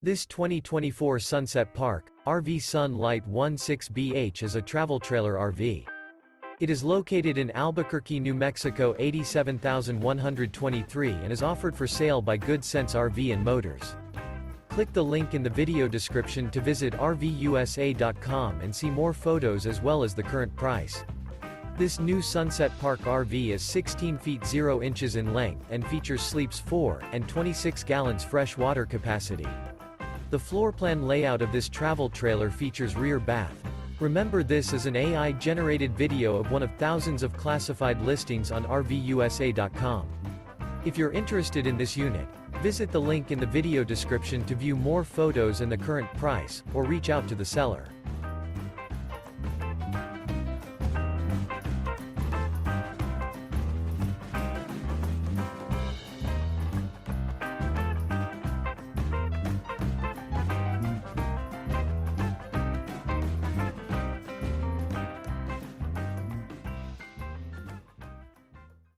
This 2024 Sunset Park, RV Lite 16BH is a travel trailer RV. It is located in Albuquerque, New Mexico 87123 and is offered for sale by Good Sense RV and Motors. Click the link in the video description to visit RVUSA.com and see more photos as well as the current price. This new Sunset Park RV is 16 feet 0 inches in length and features sleeps 4 and 26 gallons fresh water capacity. The floor plan layout of this travel trailer features rear bath. Remember, this is an AI-generated video of one of thousands of classified listings on RVUSA.com. If you're interested in this unit, visit the link in the video description to view more photos and the current price, or reach out to the seller.